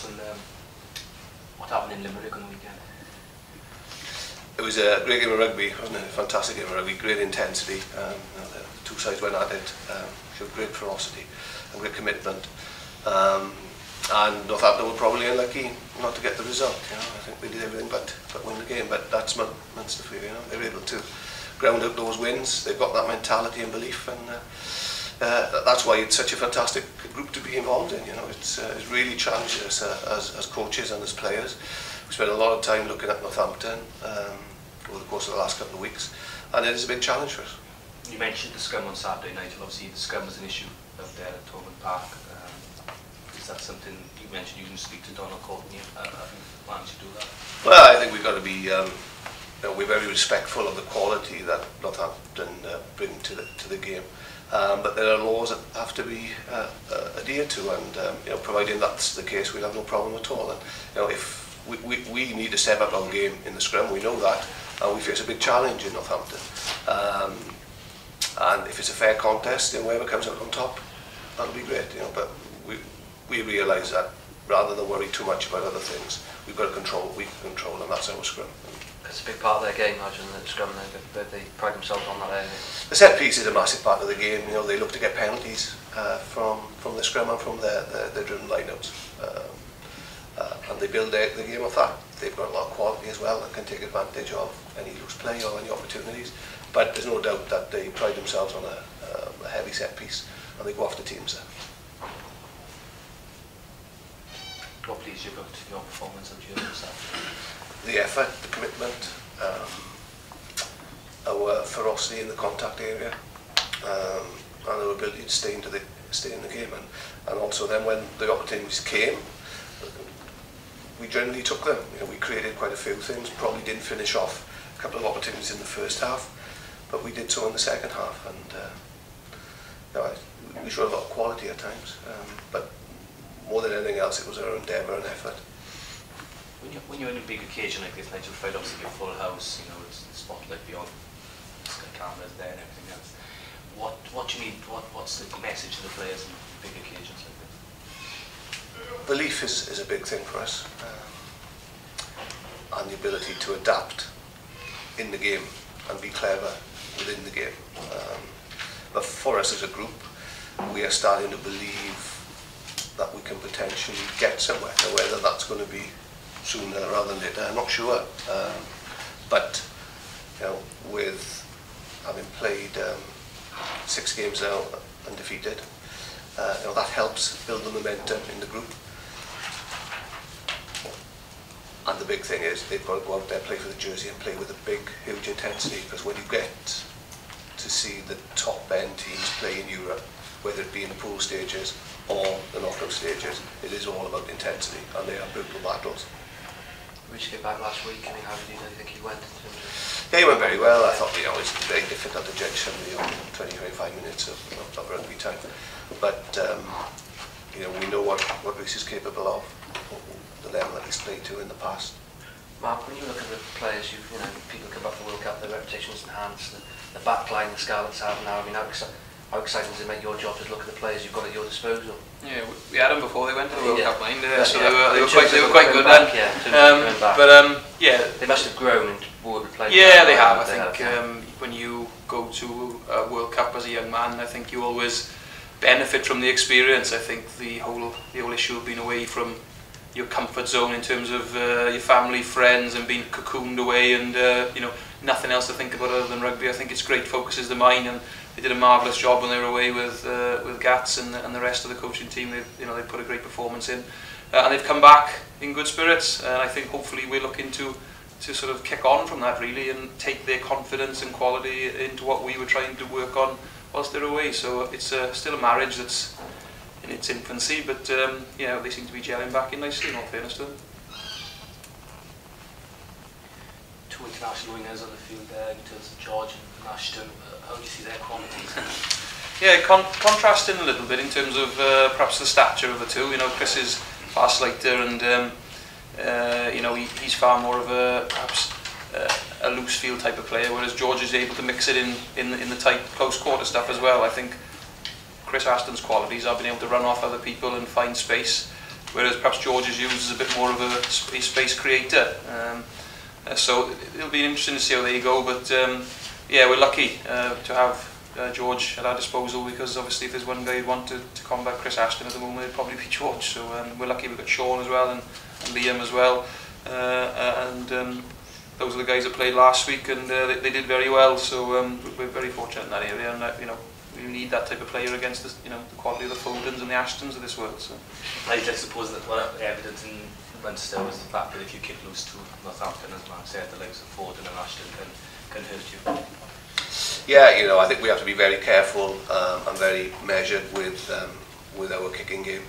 on what happened in Limerick on the weekend? It was a great game of rugby, wasn't it? A fantastic game of rugby, great intensity. The two sides went at it, showed great ferocity and great commitment. And Northampton were probably unlucky not to get the result. You know, I think they did everything but win the game. But that's Munster for you. You know, they're able to ground out those wins. They've got that mentality and belief, and that's why it's such a fantastic group to be involved in. You know, it's really challenged us as coaches and as players. We spent a lot of time looking at Northampton over the course of the last couple of weeks, and it is a big challenge for us. You mentioned the scrum on Saturday night. Obviously, the scrum was an issue up there at Thomond Park. Is that something you mentioned? You can speak to Donald Courtney. Have you managed to do that? Well, I think we've got to be. We're very respectful of the quality that Northampton bring to the game, but there are laws that have to be adhered to, and providing that's the case, we'll have no problem at all. And if we need to step up our game in the scrum, we know that, and we face a big challenge in Northampton. And if it's a fair contest, then whoever comes out on top, that'll be great. But we realise that rather than worry too much about other things, we've got to control what we can control, and that's our scrum. It's a big part of their game, Nigel, the scrum. They pride themselves on that area. The set piece is a massive part of the game. They look to get penalties from the scrum and from their driven lineouts, and they build the game of that. They've got a lot of quality as well and can take advantage of any loose play or any opportunities. But there's no doubt that they pride themselves on a heavy set piece, and they go after teams there. What pleased you about your performance of yourself? The effort, the commitment, our ferocity in the contact area, and our ability to stay in the game, and also then when the opportunities came, we generally took them. We created quite a few things, probably didn't finish off a couple of opportunities in the first half, but we did so in the second half, and we showed a lot of quality at times, but more than anything else, it was our endeavour and effort. When you're in a big occasion like this, Nigel, Fred, obviously your full house, it's the spotlight beyond, the cameras there and everything else. What do you need? What's the message to the players in big occasions like this? Belief is a big thing for us, and the ability to adapt in the game and be clever within the game. But for us as a group, we are starting to believe that we can potentially get somewhere. Now, whether that's going to be sooner rather than later, I'm not sure. But with having played 6 games now undefeated, that helps build the momentum in the group. And the big thing is they've got to go out there, play for the jersey, and play with a big, huge intensity. Because when you get to see the top end teams play in Europe, whether it be in the pool stages or the knockout stages, it is all about intensity, and they are brutal battles. We just get back last week. I mean, how do you think he went? Yeah, he went very well. I thought it's very difficult to judge somebody on 20-25 minutes of rugby time, but we know what Reece is capable of, the level that he's played to in the past. Mark, when you look at the players, people come back from the World Cup, their reputation's enhanced, the back line the Scarlets have now. I mean, how exciting does it make your job to look at the players you've got at your disposal? Yeah, we had them before they went to the World Cup, so yeah. they were quite good then. They must have grown and would play. Yeah, they have. I think when you go to a World Cup as a young man, I think you always benefit from the experience. I think the whole issue of being away from your comfort zone in terms of your family, friends, and being cocooned away, and nothing else to think about other than rugby. I think it's great, focuses the mind, and they did a marvellous job when they were away with Gats and the rest of the coaching team. They put a great performance in, and they've come back in good spirits. And I think hopefully we're looking to sort of kick on from that really, and take their confidence and quality into what we were trying to work on whilst they're away. So it's still a marriage that's in its infancy, but they seem to be gelling back in nicely, in all fairness to them. 2 international wingers on the field there in terms of George and Ashton. How do you see their qualities? Yeah, contrasting a little bit in terms of perhaps the stature of the two. Chris is far slighter, and he's far more of perhaps a loose field type of player, whereas George is able to mix it in the tight close quarter stuff as well. I think Chris Ashton's qualities are being able to run off other people and find space, whereas perhaps George is used as a bit more of a space creator. So it'll be interesting to see how they go, but yeah, we're lucky to have George at our disposal, because obviously if there's one guy who wanted to combat Chris Ashton at the moment, it'd probably be George. So we're lucky we've got Sean as well, and Liam as well, and those are the guys that played last week, and they did very well. So we're very fortunate in that area, and you know, we need that type of player against the, you know, the quality of the Foldens and the Ashtons of this world. So I suppose that what evidence in Munster was the fact that if you kick loose to Northampton, as Mark said, the likes of Foden and Ashton can hurt you. Yeah, you know, I think we have to be very careful and very measured with our kicking game.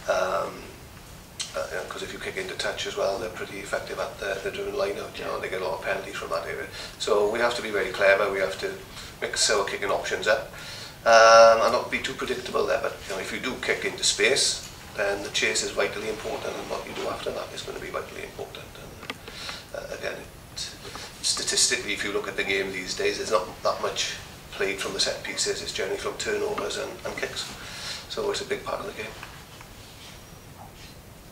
Because if you kick into touch as well, they're pretty effective at the driven line out, you know, and they get a lot of penalties from that area. So we have to be very clever, we have to mix our kicking options up, and not be too predictable there. But you know, if you do kick into space, then the chase is vitally important, and what you do after that is going to be vitally important. And again, statistically, if you look at the game these days, there's not that much played from the set pieces, it's generally from turnovers and kicks. So it's a big part of the game.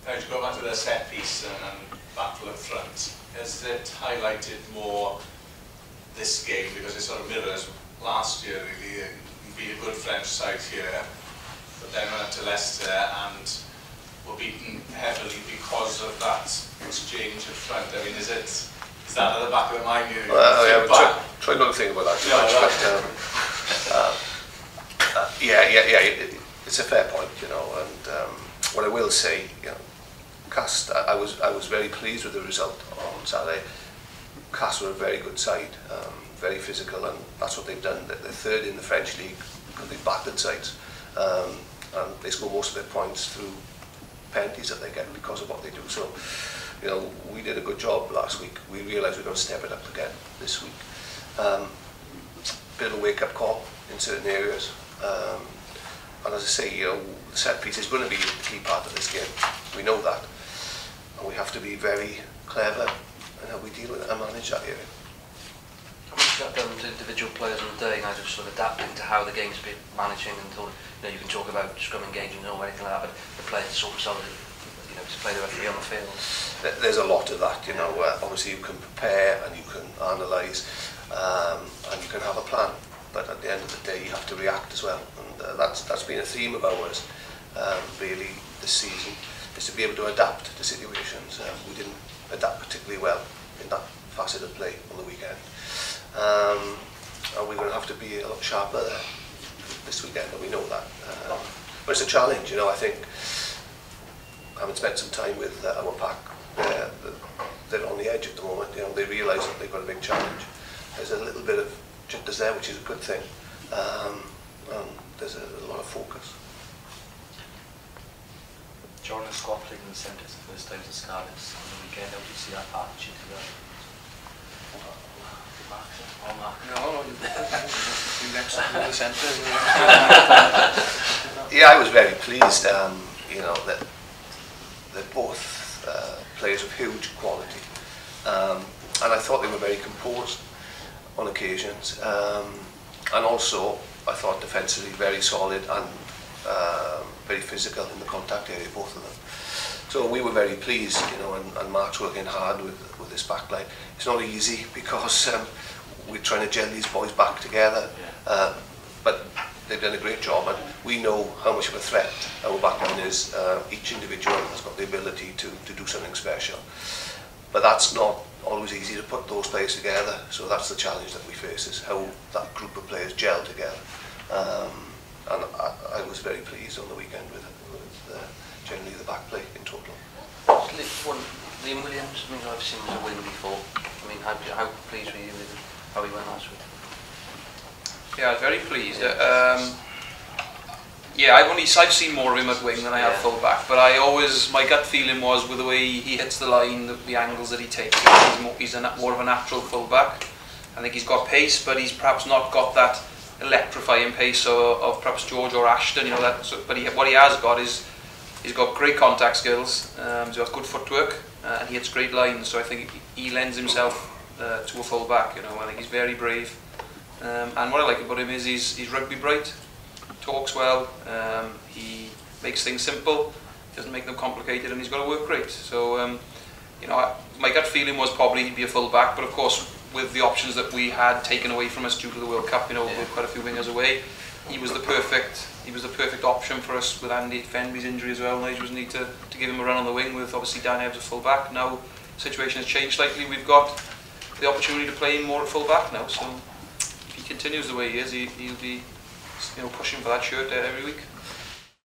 Now to go back to the set piece and battle up front, has it highlighted more this game, because it sort of mirrors last year really? You beat a good French side here, but then went to Leicester and were beaten heavily because of that exchange up front. I mean, is that at the back of the mind? Try not to think about that too much, but yeah, it's a fair point, you know. And what I will say, you know, Cast, I was very pleased with the result on Saturday. Cast were a very good side, very physical, and that's what they've done. They're third in the French league because they've battered sides, and they score most of their points through penalties that they get because of what they do. So, you know, we did a good job last week. We realised we're going to step it up again this week. Bit of a wake-up call in certain areas, and as I say, you know, the set piece is going to be a key part of this game. We know that, and we have to be very clever in how we deal with it and manage that area. How much is that done to individual players on the day, now just sort of adapting to how the game's been managing, and you know, you can talk about scrum engagement or anything like that, but the players sort themselves, you know, to play the referee on the field. There's a lot of that, you know. Obviously you can prepare and you can analyse, and you can have a plan, but at the end of the day you have to react as well, and that's been a theme of ours really this season, is to be able to adapt to situations. We didn't adapt particularly well in that facet of play on the weekend, and we're going to have to be a lot sharper there this weekend, and we know that. But it's a challenge, you know. I think, having spent some time with our pack, they're on the edge at the moment. You know, they realise that they've got a big challenge. There's a little bit of jitters there, which is a good thing, and there's a lot of focus. Jordan and Scott played in the centre the first time as the Scarlets on the weekend. How do you see that partnership together? No, you next to the centre. Yeah, I was very pleased. You know, that they're both players of huge quality, and I thought they were very composed on occasions, and also I thought defensively very solid and very physical in the contact area, both of them. So we were very pleased, you know, and Mark's working hard with this back line. It's not easy because we're trying to gel these boys back together, but they've done a great job, and we know how much of a threat our back line is. Each individual has got the ability to do something special, but that's not always easy to put those players together. So that's the challenge that we face, is how that group of players gel together. And I was very pleased on the weekend with generally the back play in total. Liam Williams, I mean, I've seen him as a win before. I mean, how pleased were you with how he went last week? Yeah, I was very pleased. Yeah, I've seen more of him at wing than I have full back, but my gut feeling was, with the way he hits the line, the angles that he takes, he's more of a natural full back. I think he's got pace, but he's perhaps not got that electrifying pace of perhaps George or Ashton, you know. But what he has got is he's got great contact skills, he's got good footwork, and he hits great lines. So I think he lends himself to a full back, you know. I think he's very brave, and what I like about him is he's rugby bright, talks well, he makes things simple. doesn't make them complicated, and he's got to work great. So, you know, my gut feeling was probably he'd be a full back, but of course, with the options that we had taken away from us due to the World Cup, you know, with quite a few wingers away, he was the perfect option for us with Andy Fenby's injury as well. Nigel was need to give him a run on the wing with obviously Dan Ebbs at full back. Now the situation has changed slightly. We've got the opportunity to play him more at full back now. So if he continues the way he is, he'll be, you know, pushing for that shirt every week.